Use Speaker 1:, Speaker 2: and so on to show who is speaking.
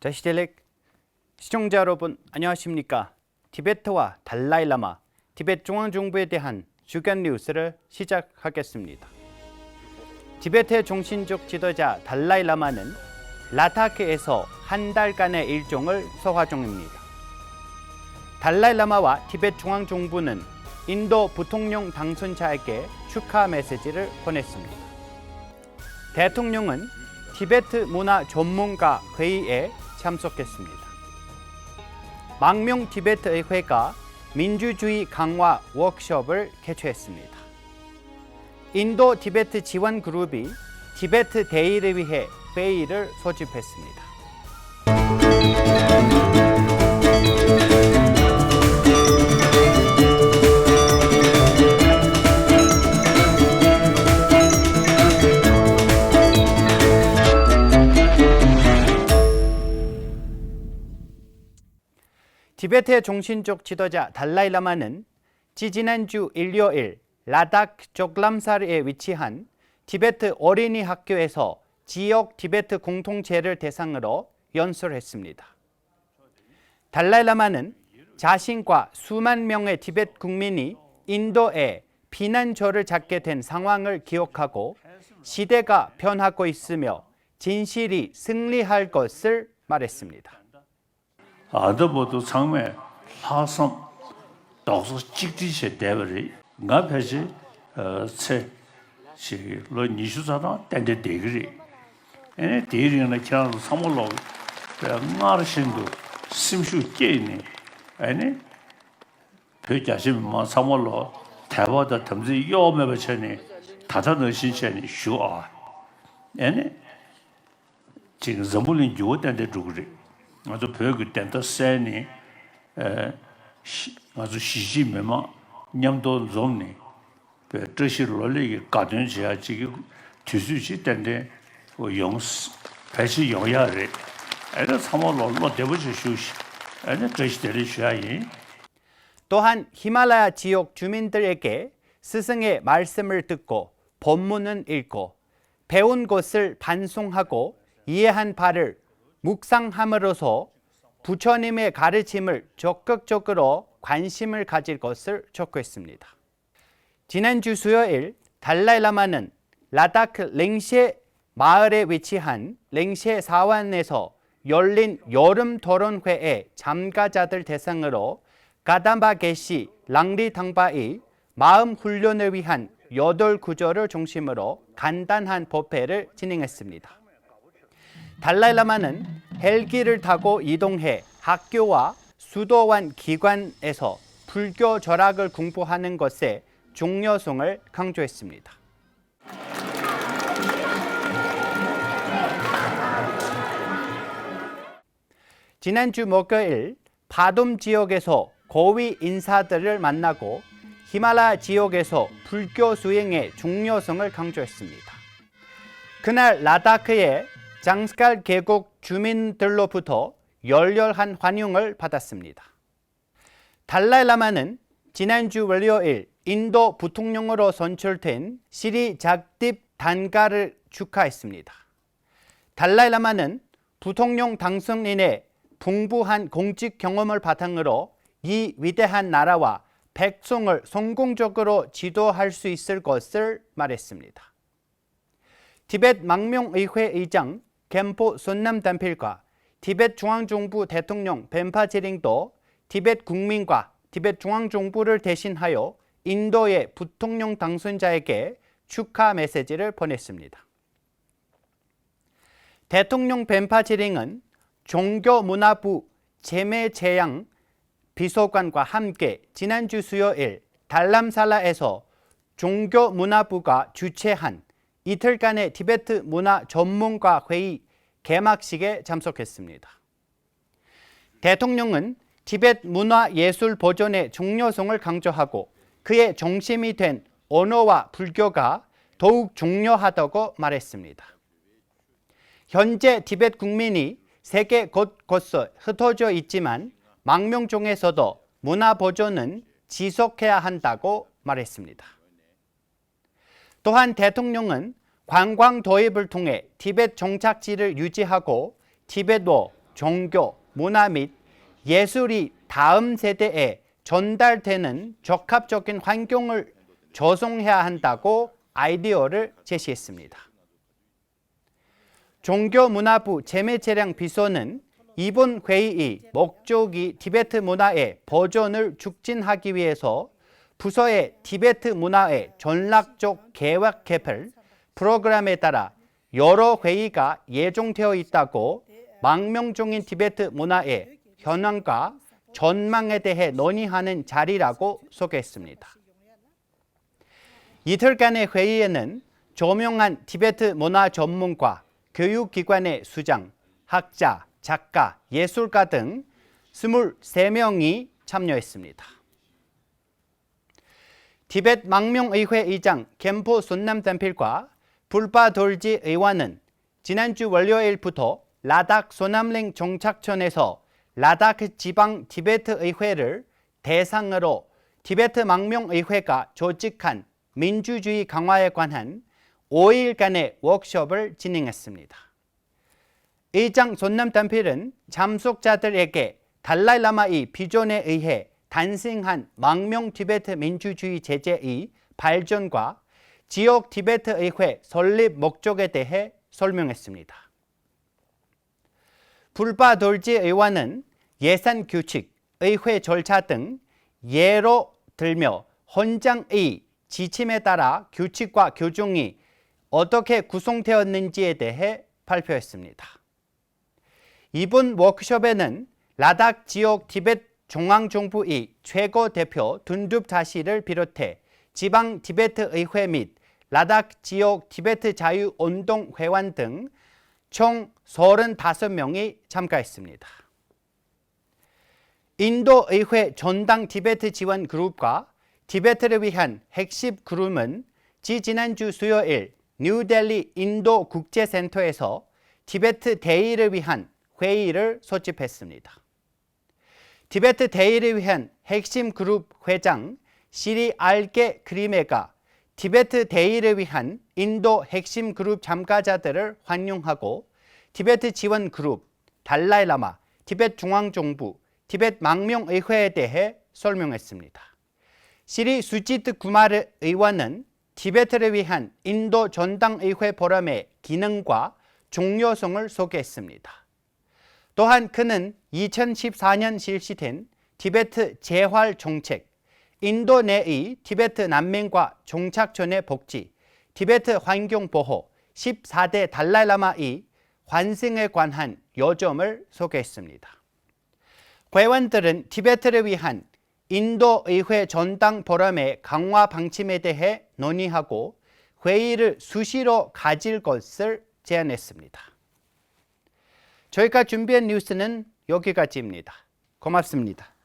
Speaker 1: 자시텔렉 시청자 여러분 안녕하십니까? 티베트와 달라이라마, 티베트 중앙정부에 대한 주간 뉴스를 시작하겠습니다. 티베트의 종신적 지도자 달라이라마는 라타크에서 한 달간의 일정을 소화 중입니다. 달라이라마와 티베트 중앙정부는 인도 부통령 당선자에게 축하 메시지를 보냈습니다. 대통령은 티베트 문화 전문가 회의에 참석했습니다. 망명 티베트 의회가 민주주의 강화 워크숍을 개최했습니다. 인도 티베트 지원 그룹이 티베트 데이를 위해 회의를 소집했습니다. 티베트의 종신적 지도자 달라이라마는 지지난주 일요일 라다크 족람사르에 위치한 티베트 어린이 학교에서 지역 티베트 공동체를 대상으로 연설했습니다. 달라이라마는 자신과 수만 명의 티베트 국민이 인도에 피난처를 찾게 된 상황을 기억하고 시대가 변하고 있으며 진실이 승리할 것을 말했습니다.
Speaker 2: 아더보도 상매 하성 도서 직지시 대버리 나패시 세 니슈사다 땡데 데그리 에 데리는 그냥 사물로 나르신도 심슈 깨니 아니 배자심 사물로 대화다 덤지 요매버처니 다다는 신체니 슈아 아니 지금 전부는 요된데 죽으리 아주 벽이 된다 세니 아주 시시매마 냠도 좀니这些罗里가든 지야 지금 뒤수시 된데 용스 다시 용야래 애가 사모로 대부지 쉬시 애는 저시들이 쉬야이
Speaker 1: 또한 히말라야 지역 주민들에게 스승의 말씀을 듣고 본문은 읽고 배운 것을 반송하고 이해한 바를 묵상함으로써 부처님의 가르침을 적극적으로 관심을 가질 것을 촉구했습니다. 지난주 수요일 달라이라마는 라다크 랭셰 마을에 위치한 랭셰 사원에서 열린 여름 토론회에 참가자들 대상으로 가담바게시 랑리탕바이 마음 훈련을 위한 8구절을 중심으로 간단한 법회를 진행했습니다. 달라이라마는 헬기를 타고 이동해 학교와 수도원 기관에서 불교 절학을 공부하는 것의 중요성을 강조했습니다. 지난주 목요일 파돔 지역에서 고위 인사들을 만나고 히말라야 지역에서 불교 수행의 중요성을 강조했습니다. 그날 라다크의 장스칼 계곡 주민들로부터 열렬한 환영을 받았습니다. 달라이라마는 지난주 월요일 인도 부통령으로 선출된 시리 작딥 단가를 축하했습니다. 달라이라마는 부통령 당선인의 풍부한 공직 경험을 바탕으로 이 위대한 나라와 백성을 성공적으로 지도할 수 있을 것을 말했습니다. 티베트 망명의회 의장 겐포 손남담필과 티베트 중앙정부 대통령 벤파지링도 티베트 국민과 티베트 중앙정부를 대신하여 인도의 부통령 당선자에게 축하 메시지를 보냈습니다. 대통령 벤파지링은 종교문화부 제메제양 비서관과 함께 지난주 수요일 달람살라에서 종교문화부가 주최한 이틀간의 티베트 문화 전문가 회의 개막식에 참석했습니다. 대통령은 티베트 문화 예술 보존의 중요성을 강조하고 그의 중심이 된 언어와 불교가 더욱 중요하다고 말했습니다. 현재 티베트 국민이 세계 곳곳에 흩어져 있지만 망명 중에서도 문화 보존은 지속해야 한다고 말했습니다. 또한 대통령은 관광 도입을 통해 티베트 정착지를 유지하고 티베트어, 종교, 문화 및 예술이 다음 세대에 전달되는 적합적인 환경을 조성해야 한다고 아이디어를 제시했습니다. 종교문화부 재매체량 비서는 이번 회의의 목적이 티베트 문화의 보존을 촉진하기 위해서 부서의 티베트 문화의 전략적 계획 개발 프로그램에 따라 여러 회의가 예정되어 있다고 망명종인 티베트 문화의 현황과 전망에 대해 논의하는 자리라고 소개했습니다. 이틀간의 회의에는 조명한 티베트 문화 전문가, 교육기관의 수장, 학자, 작가, 예술가 등 23명이 참여했습니다. 티베트 망명의회 의장 겐포 손남담필과 불바돌지 의원은 지난주 월요일부터 라닥 소남링 정착촌에서 라다크 지방 티베트 의회를 대상으로 티베트 망명의회가 조직한 민주주의 강화에 관한 5일간의 워크숍을 진행했습니다. 의장 손남담필은 참석자들에게 달라이라마의 비전에 의해 탄생한 망명 티베트 민주주의 제재의 발전과 지역 티베트 의회 설립 목적에 대해 설명했습니다. 불바돌지 의원은 예산 규칙, 의회 절차 등 예로 들며 헌장의 지침에 따라 규칙과 규정이 어떻게 구성되었는지에 대해 발표했습니다. 이번 워크숍에는 라닥 지역 티베트 중앙정부의 최고 대표 둔둡다시를 비롯해 지방 티베트 의회 및 라닥 지역 티베트 자유운동회원 등 총 35명이 참가했습니다. 인도 의회 전당 티베트 지원 그룹과 티베트를 위한 핵심 그룹은 지난주 수요일 뉴델리 인도 국제센터에서 티베트 대의를 위한 회의를 소집했습니다. 티베트 대의를 위한 핵심 그룹 회장 시리 알게 크리메가 티베트 대의를 위한 인도 핵심 그룹 참가자들을 환영하고 티베트 지원 그룹, 달라이라마, 티베트 중앙정부, 티베트 망명의회에 대해 설명했습니다. 시리 수지트 구마르 의원은 티베트를 위한 인도 전당의회 포럼의 기능과 중요성을 소개했습니다. 또한 그는 2014년 실시된 티베트 재활 정책, 인도 내의 티베트 난민과 정착촌의 복지, 티베트 환경보호, 14대 달라이라마의 환승에 관한 요점을 소개했습니다. 회원들은 티베트를 위한 인도 의회 전당 포럼의 강화 방침에 대해 논의하고 회의를 수시로 가질 것을 제안했습니다. 저희가 준비한 뉴스는 여기까지입니다. 고맙습니다.